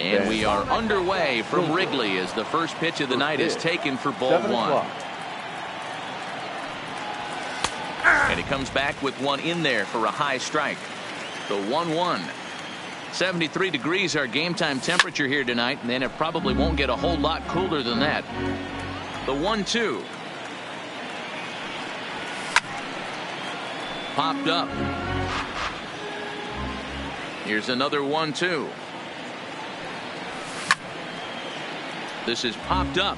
And we are underway from Wrigley as the first pitch of the night is taken for ball one. And he comes back with one in there for a high strike. The 1-1. 73 degrees our game time temperature here tonight, and then it probably won't get a whole lot cooler than that. The 1-2. Popped up. Here's another 1-2. This is popped up.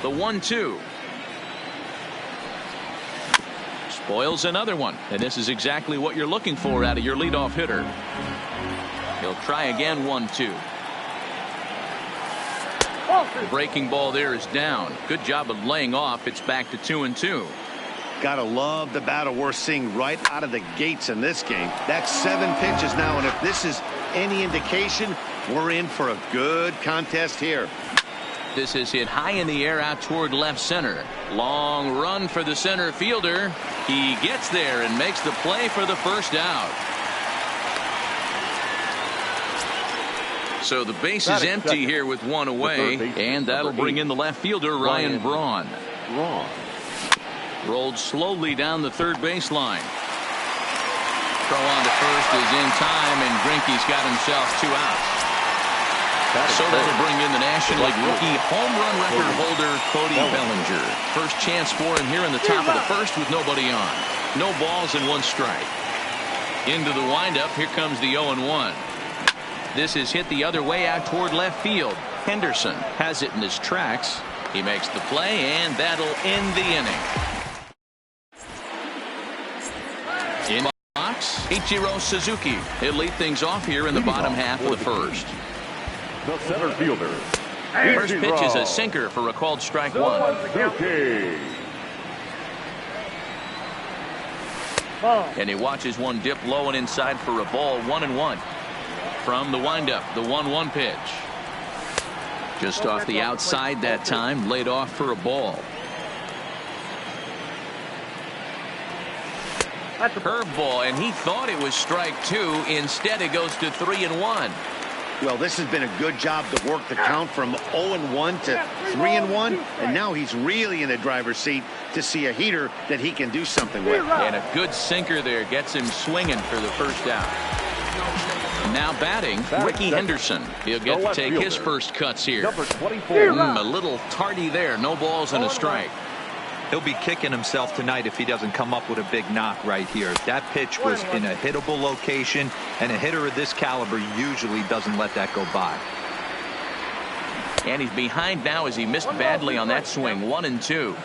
The 1-2. Spoils another one, and this is exactly what you're looking for out of your leadoff hitter. He'll try again. 1-2. The breaking ball there is down. Good job of laying off. It's back to 2-2. Gotta love the battle we're seeing right out of the gates in this game. That's 7 pitches now, and if this is any indication, we're in for a good contest here. This is hit high in the air out toward left center. Long run for the center fielder. He gets there and makes the play for the first out. So the base is empty here with one away, and that'll bring in the left fielder, Ryan Braun. Rolled slowly down the third baseline. Throw on to first is in time, and Greinke's got himself 2 outs. So that'll bring in the National League rookie home run record holder, Cody Bellinger. First chance for him here in the top of the first with nobody on. No balls and 1 strike. Into the windup. Here comes the 0-1. This is hit the other way out toward left field. Henderson has it in his tracks. He makes the play, and that'll end the inning. In box, Ichiro Suzuki. He'll lead things off here in the bottom half of the first. The center fielder. First pitch is a sinker for a called strike 1. And he watches one dip low and inside for a ball. 1-1. From the windup, the 1-1 pitch. Just off the outside that time, laid off for a ball. Curveball, and he thought it was strike 2. Instead, it goes to 3-1. Well, this has been a good job to work the count from 0-1 to 3-1, and now he's really in the driver's seat to see a heater that he can do something with. And a good sinker there gets him swinging for the first out. Now batting, Ricky Henderson. He'll get to take his first cuts here. A little tardy there. No balls and a strike. He'll be kicking himself tonight if he doesn't come up with a big knock right here. That pitch was in a hittable location, and a hitter of this caliber usually doesn't let that go by. And he's behind now as he missed badly on that swing. 1-2.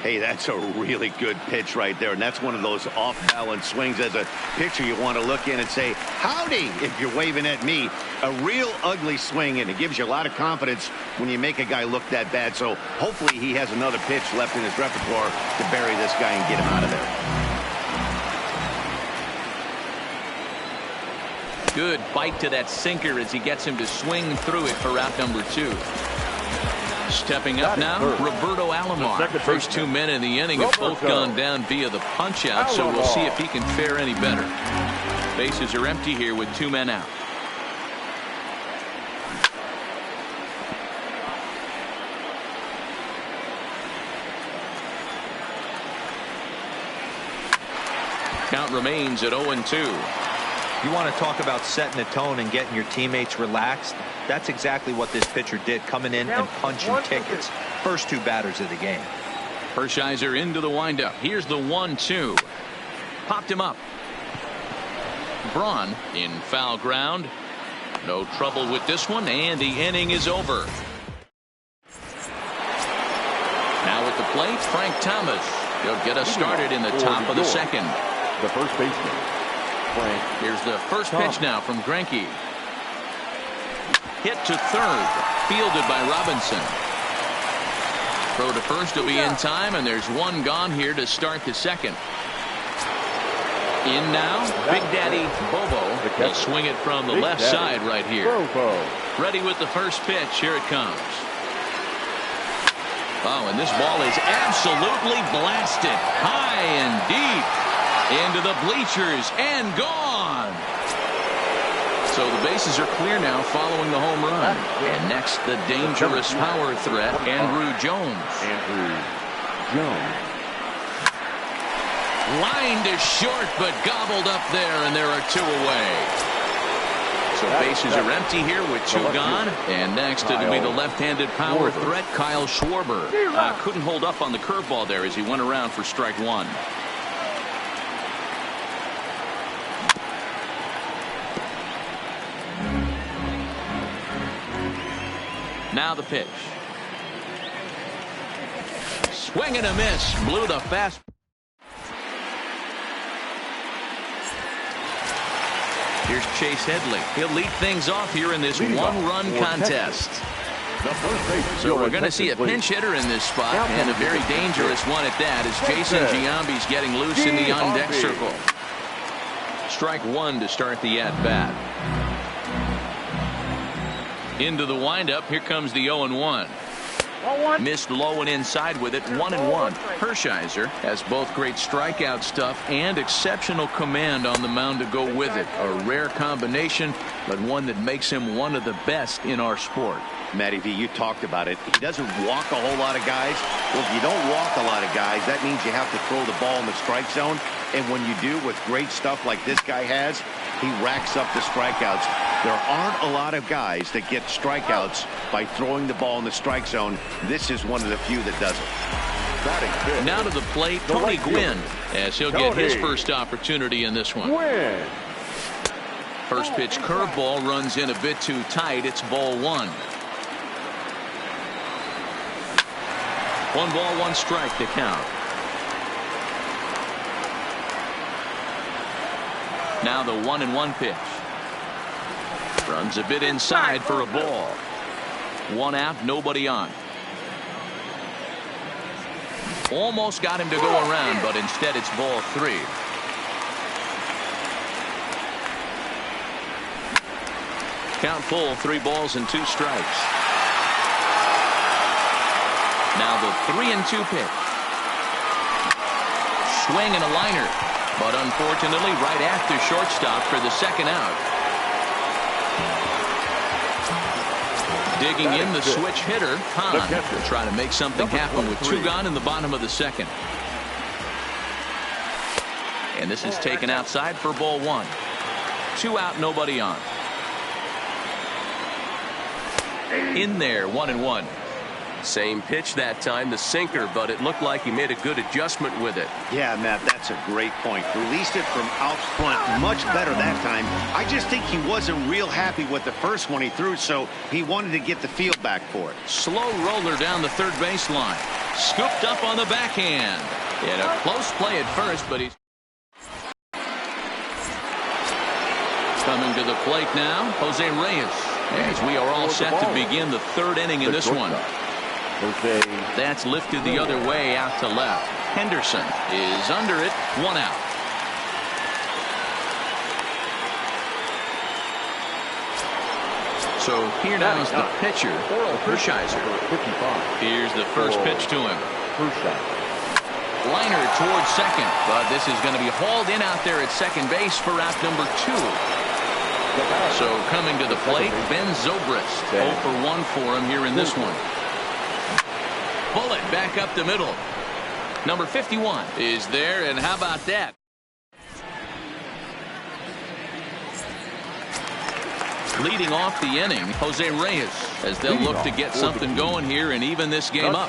Hey, that's a really good pitch right there, and that's one of those off-balance swings. As a pitcher, you want to look in and say, howdy, if you're waving at me. A real ugly swing, and it gives you a lot of confidence when you make a guy look that bad. So hopefully he has another pitch left in his repertoire to bury this guy and get him out of there. Good bite to that sinker as he gets him to swing through it for out number 2. Stepping up now, Roberto Alomar. First 2 men in the inning have both gone down via the punch-out, so we'll see if he can fare any better. Bases are empty here with 2 men out. Count remains at 0-2. You want to talk about setting the tone and getting your teammates relaxed? That's exactly what this pitcher did, coming in and punching tickets. First 2 batters of the game. Hershiser into the windup. Here's the 1-2. Popped him up. Braun in foul ground. No trouble with this one, and the inning is over. Now at the plate, Frank Thomas. He'll get us started in the top of the second. The first baseman. Here's the first pitch now from Greinke. Hit to third. Fielded by Robinson. Throw to first will be in time, and there's one gone here to start the second. In now, Big Daddy Bobo. He'll swing it from the left side right here. Ready with the first pitch. Here it comes. Oh, and this ball is absolutely blasted. High and deep. Into the bleachers and gone. So the bases are clear now following the home run. And next, the dangerous power threat, Andrew Jones. Lined to short, but gobbled up there, and there are 2 away. So bases are empty here with 2 gone. And next, it'll be the left-handed power threat, Kyle Schwarber. Couldn't hold up on the curveball there as he went around for strike 1. Now the pitch. Swing and a miss. Blew the fast. Here's Chase Headley. He'll lead things off here in this one-run contest. So we're going to see a pinch hitter in this spot, and a very dangerous one at that, as Jason Giambi's getting loose in the on-deck circle. Strike 1 to start the at-bat. Into the windup. Here comes the 0-1. Missed low and inside with it. 1-1. Hershiser has both great strikeout stuff and exceptional command on the mound to go with it. A rare combination, but one that makes him one of the best in our sport. Matty V, you talked about it. He doesn't walk a whole lot of guys. Well, if you don't walk a lot of guys, that means you have to throw the ball in the strike zone. And when you do, with great stuff like this guy has, he racks up the strikeouts. There aren't a lot of guys that get strikeouts by throwing the ball in the strike zone. This is one of the few that does it. Now to the plate, Tony Gwynn, as he'll get his first opportunity in this one. First pitch curveball runs in a bit too tight. It's ball 1. 1 ball, 1 strike to count. Now the 1-1 pitch. Runs a bit inside for a ball. 1 out, nobody on. Almost got him to go around, but instead it's ball 3. Count full, 3 balls and 2 strikes. Now the 3-2 pitch. Swing and a liner, but unfortunately right after shortstop for the 2nd out. Digging in the switch hitter, Khan, will try to make something happen with 2 gone in the bottom of the 2nd. And this is taken outside for ball 1. 2 out, nobody on. In there, 1-1. Same pitch that time, the sinker, but it looked like he made a good adjustment with it. Yeah, Matt, that's a great point. Released it from out front much better that time. I just think he wasn't real happy with the first one he threw, so he wanted to get the feel back for it. Slow roller down the third baseline. Scooped up on the backhand. In a close play at first, but he's coming to the plate now, Jose Reyes, as we are all set to begin the 3rd inning in this one. That's lifted the other way out to left. Henderson is under it. 1 out. So here now is the pitcher, Hershiser. Here's the first pitch to him. Liner towards second, but this is going to be hauled in out there at second base for out number 2. So coming to the plate, Ben Zobrist. 0 for 1 for him here in this one. Bullet back up the middle. Number 51 is there, and how about that? Leading off the inning, Jose Reyes, as they'll look to get something going here and even this game up.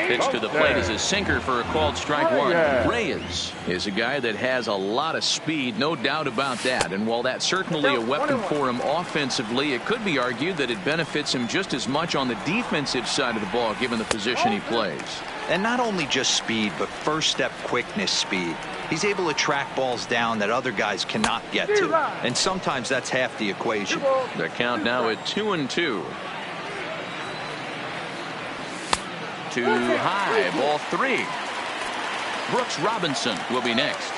Pitch to the plate is a sinker for a called strike 1. Reyes is a guy that has a lot of speed, no doubt about that. And while that's certainly a weapon for him offensively, it could be argued that it benefits him just as much on the defensive side of the ball, given the position he plays. And not only just speed, but first step quickness speed. He's able to track balls down that other guys cannot get to. And sometimes that's half the equation. The count now at 2-2. Too high, ball 3. Brooks Robinson will be next.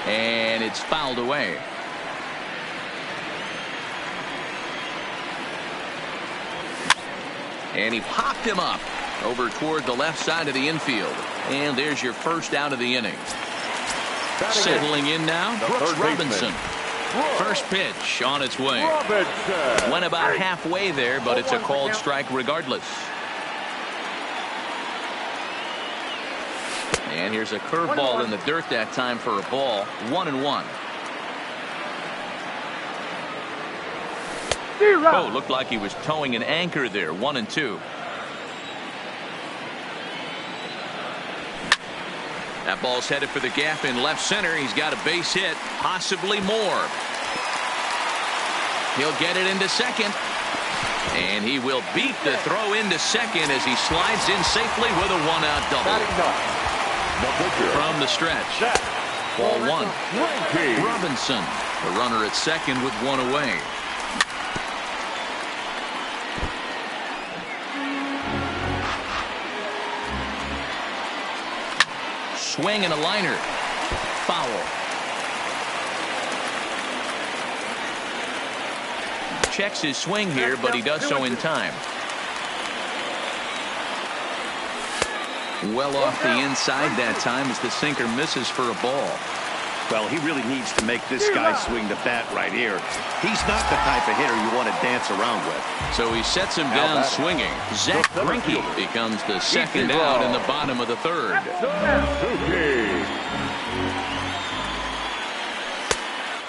And it's fouled away. And he popped him up over toward the left side of the infield. And there's your first out of the inning. Settling in now, Brooks Robinson. First pitch on its way. Robinson. Went about halfway there, but it's a called strike regardless. And here's a curveball in the dirt that time for a ball. 1-1. Oh, looked like he was towing an anchor there. 1-2. That ball's headed for the gap in left center. He's got a base hit, possibly more. He'll get it into second. And he will beat the throw into second as he slides in safely with a one-out double. From the stretch. Ball one. Robinson, the runner at second with one away. Swing and a liner. Foul. Checks his swing here, but he does so in time. Well off the inside that time as the sinker misses for a ball. Well, he really needs to make this guy swing the bat right here. He's not the type of hitter you want to dance around with. So he sets him down swinging. Zach Greinke becomes the second out in the bottom of the third.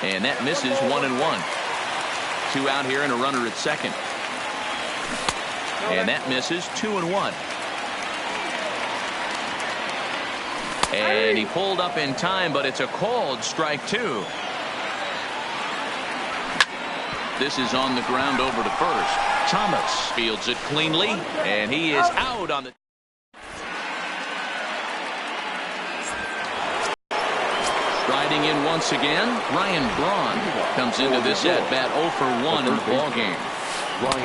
And that misses 1-1. Two out here and a runner at second. And that misses 2-1. And he pulled up in time, but it's a called strike two. This is on the ground over to first. Thomas fields it cleanly, and he is out on the. Striding in once again, Ryan Braun comes into this at-bat 0 for 1 in the ballgame.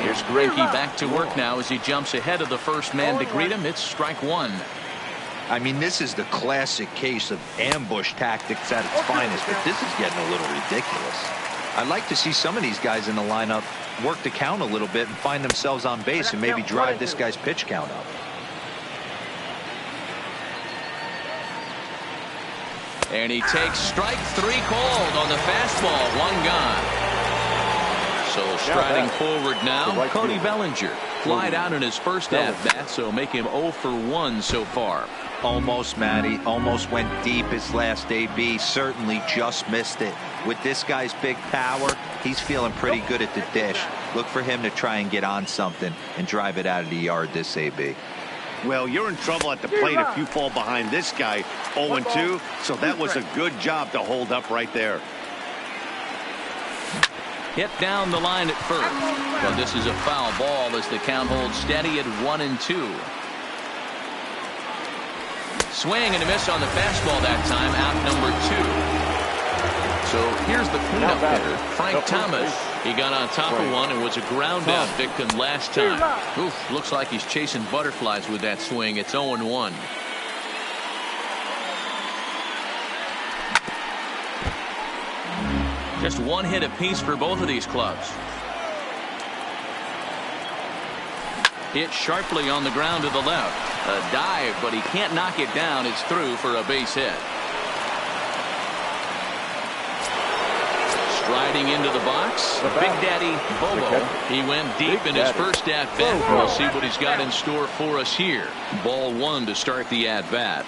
Here's Greinke back to work now as he jumps ahead of the first man to greet him. It's strike one. I mean, this is the classic case of ambush tactics at its finest, but this is getting a little ridiculous. I'd like to see some of these guys in the lineup work the count a little bit and find themselves on base and maybe drive this guy's pitch count up. And he takes strike three called on the fastball. One gone. So striding forward now, Cody Bellinger. Flied out in his first at-bat, so make him 0 for 1 so far. Almost, Matty. Almost went deep his last AB. Certainly just missed it. With this guy's big power, he's feeling pretty good at the dish. Look for him to try and get on something and drive it out of the yard this AB. Well, you're in trouble at the plate if you fall behind this guy 0-2, so that was a good job to hold up right there. Hit down the line at first, but this is a foul ball as the count holds steady at 1-2. Swing and a miss on the fastball that time, out number 2. So here's the cleanup hitter, Frank Thomas. He got on top of one and was a ground out victim last time. Oof, looks like he's chasing butterflies with that swing. It's 0-1. Just one hit apiece for both of these clubs. Hit sharply on the ground to the left. A dive, but he can't knock it down. It's through for a base hit. Striding into the box, Big Daddy Bobo. He went deep in his first at-bat. We'll see what he's got in store for us here. Ball one to start the at-bat.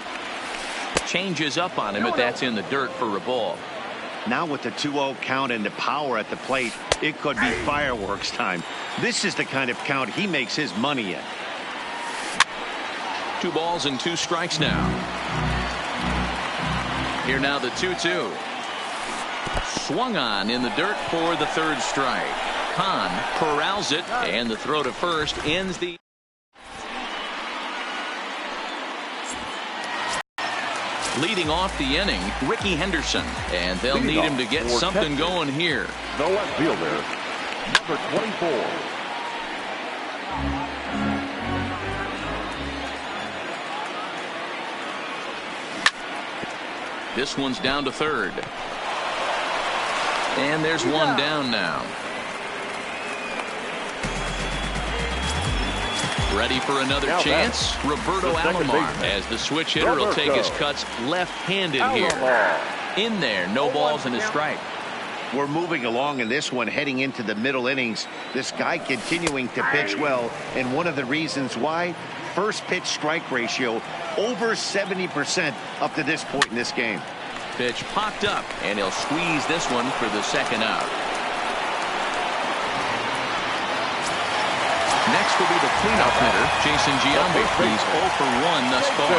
Changes up on him, but that's in the dirt for a ball. Now with the 2-0 count and the power at the plate, it could be fireworks time. This is the kind of count he makes his money in. 2 balls and 2 strikes now. Here now the 2-2. Swung on in the dirt for the third strike. Khan corrals it, and the throw to first ends the. Leading off the inning, Ricky Henderson, and they'll need him to get something going here. The left fielder, number 24. This one's down to third. And there's one down now. Ready for another chance? Roberto Alomar, as the switch hitter will take his cuts left-handed here. In there, no balls and a strike. we're moving along in this one, heading into the middle innings. This guy continuing to pitch well, and one of the reasons why, first pitch strike ratio over 70% up to this point in this game. Pitch popped up, and he'll squeeze this one for the second out. Next will be the cleanup hitter, Jason Giambi. He's 0 for 1 thus far.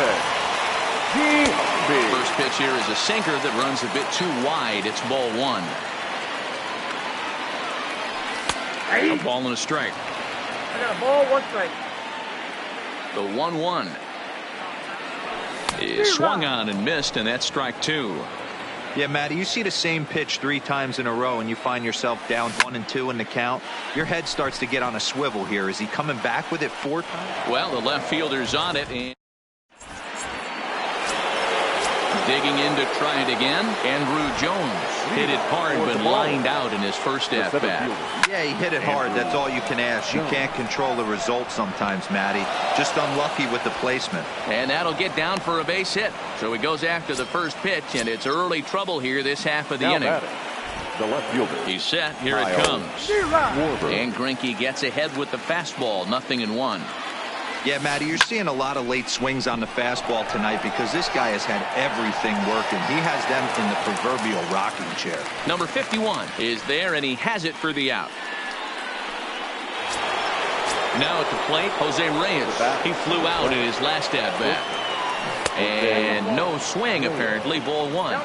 First pitch here is a sinker that runs a bit too wide. It's ball 1. A ball and a strike. I got a ball, 1 strike. The 1-1 is swung on and missed, and that's strike 2. Yeah, Matty, you see the same pitch 3 times in a row and you find yourself down 1 and 2 in the count. Your head starts to get on a swivel here. Is he coming back with it 4 times? Well, the left fielder's on it, and digging in to try it again. Andrew Jones hit it hard but lined out in his first at-bat. Yeah, he hit it hard. That's all you can ask. You can't control the result sometimes, Matty. Just unlucky with the placement. And that'll get down for a base hit. So he goes after the first pitch, and it's early trouble here this half of the inning. The left fielder. He's set. Here it comes. And Greinke gets ahead with the fastball. 0-1. Yeah, Matty, you're seeing a lot of late swings on the fastball tonight because this guy has had everything working. He has them in the proverbial rocking chair. Number 51 is there, and he has it for the out. Now at the plate, Jose Reyes. He flew out in his last at-bat. And no swing, apparently. Ball 1.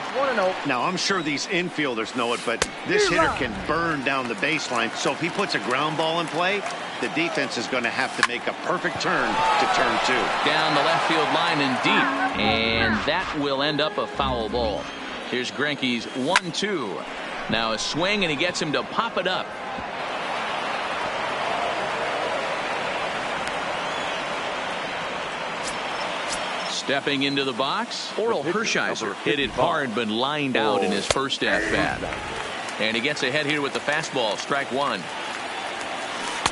Now, I'm sure these infielders know it, but this hitter can burn down the baseline. So if he puts a ground ball in play, the defense is going to have to make a perfect turn to turn 2. Down the left field line and deep. And that will end up a foul ball. Here's Greinke's 1-2. Now a swing, and he gets him to pop it up. Stepping into the box, Oral Hershiser hit it hard but lined out in his first at-bat. And he gets ahead here with the fastball, strike 1.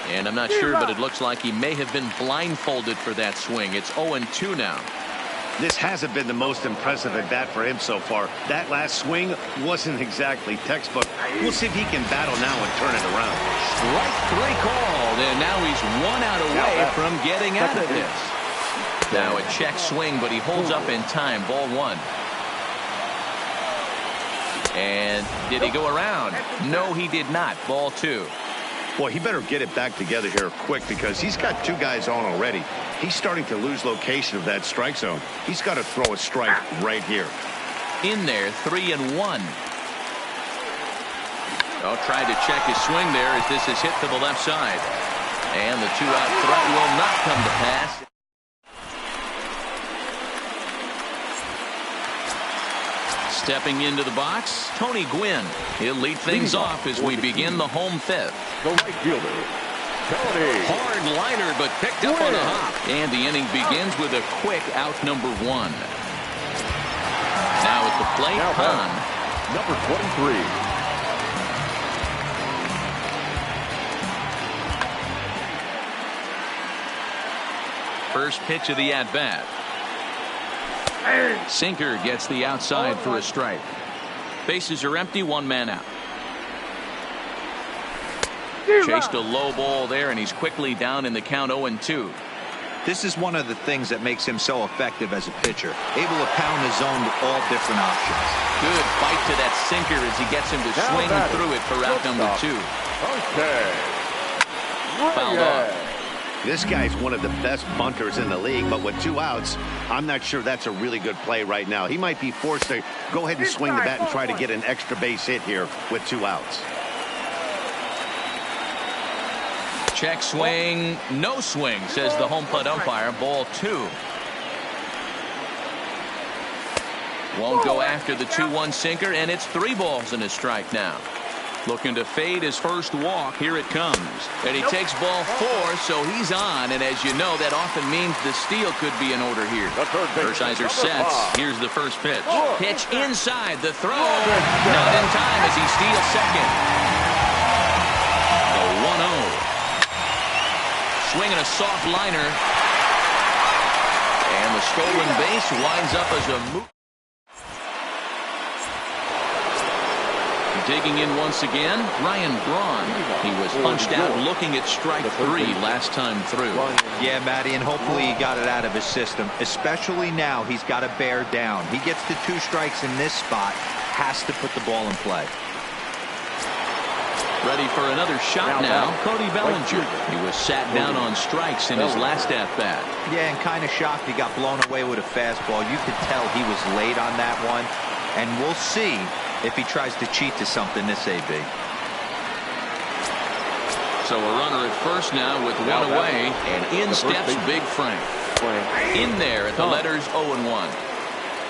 And I'm not sure, but it looks like he may have been blindfolded for that swing. It's 0-2 now. This hasn't been the most impressive at bat for him so far. That last swing wasn't exactly textbook. We'll see if he can battle now and turn it around. Strike 3 called, and now he's 1 out away from getting out of this. Now a check swing, but he holds up in time. Ball 1. And did he go around? No, he did not. Ball 2. Boy, he better get it back together here quick because he's got 2 guys on already. He's starting to lose location of that strike zone. He's got to throw a strike right here. In there, 3-1. Oh, tried to check his swing there as this is hit to the left side. And the 2-out threat will not come to pass. Stepping into the box, Tony Gwynn. He'll lead things off as we begin the home 5th. The right fielder, Tony. Hard liner, but picked up on a hop. And the inning begins with a quick out number 1. Now at the plate, Khan. Number 23. First pitch of the at-bat. Sinker gets the outside for a strike. Bases are empty, 1 man out. Chased a low ball there, and he's quickly down in the count 0-2. This is one of the things that makes him so effective as a pitcher. Able to pound the zone with all different options. Good fight to that sinker as he gets him to swing through it for out number 2. Okay. Fouled off. This guy's one of the best bunters in the league, but with 2 outs, I'm not sure that's a really good play right now. He might be forced to go ahead and swing the bat and try to get an extra base hit here with 2 outs. Check swing, no swing, says the home plate umpire. Ball 2. Won't go after the 2-1 sinker, and it's 3 balls and a strike now. Looking to fade his first walk. Here it comes. And he takes ball 4, so he's on. And as you know, that often means the steal could be in order here. Hershiser sets. Here's the first pitch. Pitch inside. The throw. Not in time as he steals second. The 1-0. Swinging a soft liner. And the stolen base winds up as a move. Digging in once again, Ryan Braun. He was punched out looking at strike 3 last time through. Yeah, Matty, and hopefully he got it out of his system. Especially now, he's got to bear down. He gets the 2 strikes in this spot, has to put the ball in play. Ready for another shot now, Cody Bellinger. He was sat down on strikes in his last at-bat. Yeah, and kind of shocked he got blown away with a fastball. You could tell he was late on that one. And we'll see if he tries to cheat to something this AB. So a runner at first now with 1 away, and in steps Big Frank. In there at the letters 0-1.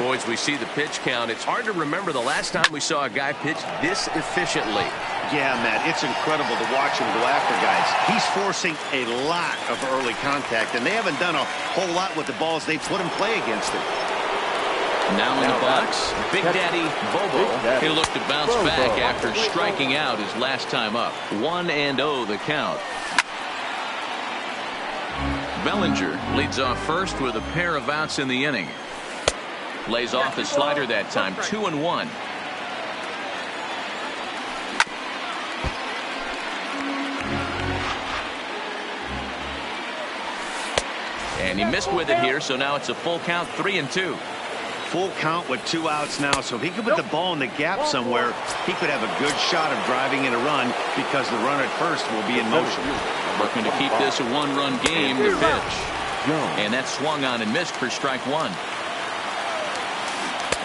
Boys, we see the pitch count. It's hard to remember the last time we saw a guy pitch this efficiently. Yeah, Matt, it's incredible to watch him go after guys. He's forcing a lot of early contact, and they haven't done a whole lot with the balls they put in play against him. Now in the box, Big Daddy Bobo. He'll look to bounce back after striking out his last time up. 1-0 the count. Bellinger leads off first with a pair of outs in the inning. Lays off his slider that time. 2-1. And he missed with it here, so now it's a full count. 3-2. Full count with 2 outs now, so if he could put the ball in the gap somewhere, he could have a good shot of driving in a run because the runner at first will be in motion. Looking to keep this a 1-run game. The pitch. And that swung on and missed for strike 1.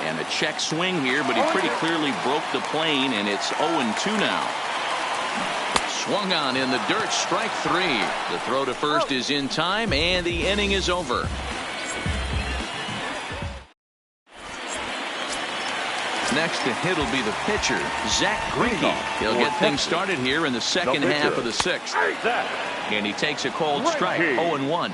And a check swing here, but he pretty clearly broke the plane, and it's 0-2 now. Swung on in the dirt, strike 3. The throw to first is in time, and the inning is over. Next to hit will be the pitcher, Zach Greinke. He'll get things started here in the second half of the 6th. And he takes a cold strike, 0-1.